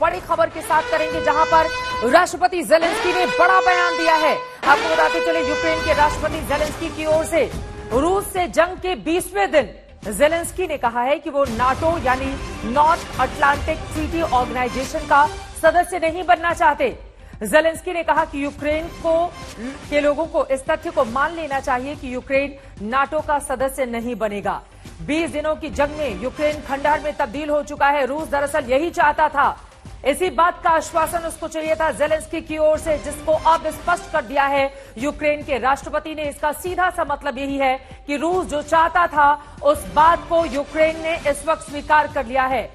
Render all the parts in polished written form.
बड़ी खबर के साथ करेंगे, जहां पर राष्ट्रपति जेलेंस्की ने बड़ा बयान दिया है। आपको बताते चले, यूक्रेन के राष्ट्रपति जेलेंस्की की ओर से रूस से जंग के 20वें दिन जेलेंस्की ने कहा है कि वो नाटो यानी नॉर्थ अटलांटिक ट्रीटी ऑर्गेनाइजेशन का सदस्य नहीं बनना चाहते। जेलेंस्की ने कहा कि यूक्रेन के लोगों को इस तथ्य को मान लेना चाहिए कि यूक्रेन नाटो का सदस्य नहीं बनेगा। 20 दिनों की जंग में यूक्रेन खंडहर में तब्दील हो चुका है। रूस दरअसल यही चाहता था, इसी बात का आश्वासन उसको चाहिए था जेलेंस्की की ओर से, जिसको अब स्पष्ट कर दिया है यूक्रेन के राष्ट्रपति ने। इसका सीधा सा मतलब यही है कि रूस जो चाहता था उस बात को यूक्रेन ने इस वक्त स्वीकार कर लिया है।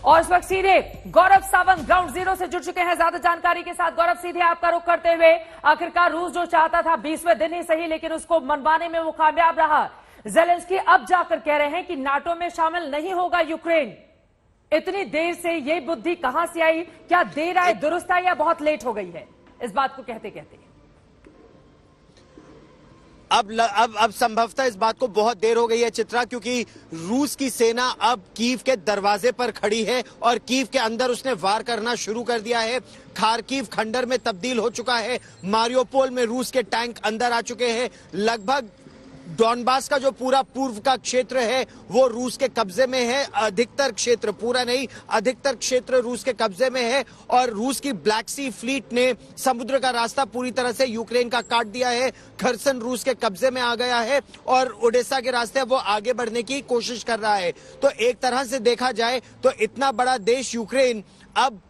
और इस वक्त सीधे गौरव सावंत ग्राउंड जीरो से जुड़ चुके हैं ज्यादा जानकारी के साथ। गौरव, सीधे आपका रुख करते हुए, आखिरकार रूस जो चाहता था 20वें दिन ही सही, लेकिन उसको मनवाने में वो कामयाब रहा। जेलेंस्की अब जाकर कह रहे हैं कि नाटो में शामिल नहीं होगा यूक्रेन। इतनी देर से ये बुद्धि कहां से आई? क्या देर आए दुरुस्त आई या बहुत लेट हो गई है इस बात को कहते कहते? अब संभवतः इस बात को बहुत देर हो गई है चित्रा, क्योंकि रूस की सेना अब कीव के दरवाजे पर खड़ी है और कीव के अंदर उसने वार करना शुरू कर दिया है। खार्किव खंडर में तब्दील हो चुका है। मारियोपोल में रूस के टैंक अंदर आ चुके हैं। लगभग डॉनबास का जो पूरा पूर्व का क्षेत्र है वो रूस के कब्जे में है। अधिकतर क्षेत्र, पूरा नहीं, अधिकतर क्षेत्र रूस के कब्जे में है। और रूस की ब्लैक सी फ्लीट ने समुद्र का रास्ता पूरी तरह से यूक्रेन का काट दिया है। खरसन रूस के कब्जे में आ गया है और ओडेसा के रास्ते वो आगे बढ़ने की कोशिश कर रहा है। तो एक तरह से देखा जाए तो इतना बड़ा देश यूक्रेन अब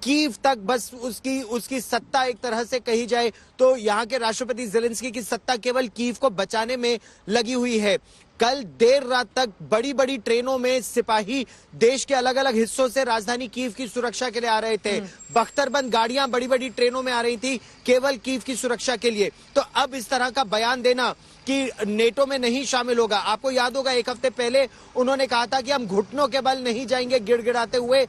कीव तक बस उसकी सत्ता, एक तरह से कही जाए तो यहाँ के राष्ट्रपति जेलेंस्की की सत्ता केवल कीव को बचाने में लगी हुई है। कल देर रात तक बड़ी बड़ी ट्रेनों में सिपाही देश के अलग अलग हिस्सों से राजधानी कीव की सुरक्षा के लिए आ रहे थे। बख्तरबंद गाड़ियां बड़ी बड़ी ट्रेनों में आ रही थी केवल कीव की सुरक्षा के लिए। तो अब इस तरह का बयान देना कि नेटो में नहीं शामिल होगा, आपको याद होगा एक हफ्ते पहले उन्होंने कहा था कि हम घुटनों के बल नहीं जाएंगे गिड़गिड़ाते हुए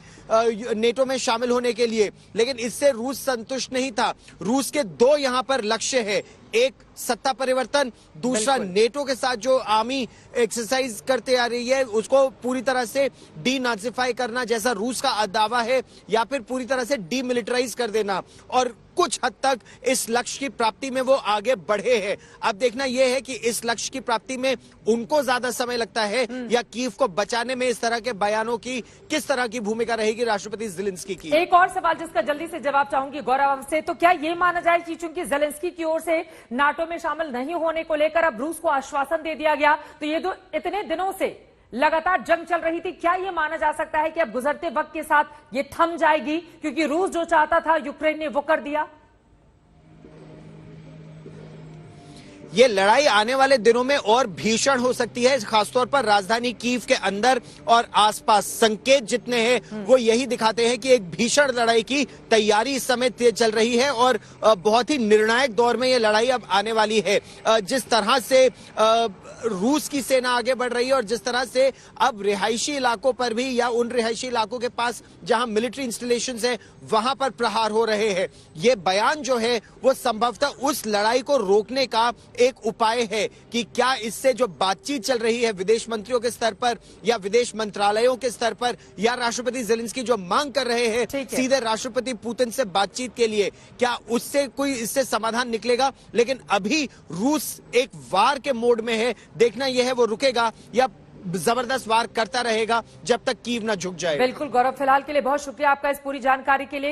नेटो में शामिल होने के लिए। लेकिन इससे रूस संतुष्ट नहीं था। रूस के दो यहाँ पर लक्ष्य है, एक सत्ता परिवर्तन, दूसरा नेटो के साथ जो आर्मी एक्सरसाइज करते आ रही है उसको पूरी तरह से डीनाजिफाई करना, जैसा रूस का दावा है, या फिर पूरी तरह से डीमिलिटराइज कर देना। और कुछ हद तक इस लक्ष्य की प्राप्ति में वो आगे बढ़े हैं। अब देखना यह है कि इस लक्ष्य की प्राप्ति में उनको ज्यादा समय लगता है या कीव को बचाने में इस तरह के बयानों की किस तरह की भूमिका रहेगी राष्ट्रपति जेलेंस्की की। एक और सवाल जिसका जल्दी से जवाब चाहूंगी गौरव से, तो क्या ये माना जाए कि चूंकि जेलेंस्की की ओर से नाटो में शामिल नहीं होने को लेकर अब रूस को आश्वासन दे दिया गया, तो ये जो इतने दिनों से लगातार जंग चल रही थी, क्या ये माना जा सकता है कि अब गुजरते वक्त के साथ ये थम जाएगी, क्योंकि रूस जो चाहता था यूक्रेन ने वो कर दिया? ये लड़ाई आने वाले दिनों में और भीषण हो सकती है, खासतौर पर राजधानी कीव के अंदर और आसपास। संकेत जितने हैं वो यही दिखाते हैं कि एक भीषण लड़ाई की तैयारी इस समय चल रही है और बहुत ही निर्णायक दौर में ये लड़ाई अब आने वाली है। जिस तरह से रूस की सेना आगे बढ़ रही है और जिस तरह से अब रिहायशी इलाकों पर भी या उन रिहायशी इलाकों के पास जहां मिलिट्री इंस्टॉलेशंस है वहां पर प्रहार हो रहे हैं, ये बयान जो है वो संभवतः उस लड़ाई को रोकने का एक उपाय है कि क्या इससे जो बातचीत चल रही है विदेश मंत्रियों के स्तर पर या विदेश मंत्रालयों के स्तर पर या राष्ट्रपति जेलेंस्की जो मांग कर रहे हैं सीधे राष्ट्रपति पुतिन से बातचीत के लिए, क्या उससे कोई इससे समाधान निकलेगा? लेकिन अभी रूस एक वार के मोड में है। देखना यह है वो रुकेगा या जबरदस्त वार करता रहेगा जब तक कीव ना झुक जाए। बिल्कुल गौरव, फिलहाल के लिए बहुत शुक्रिया आपका इस पूरी जानकारी के लिए।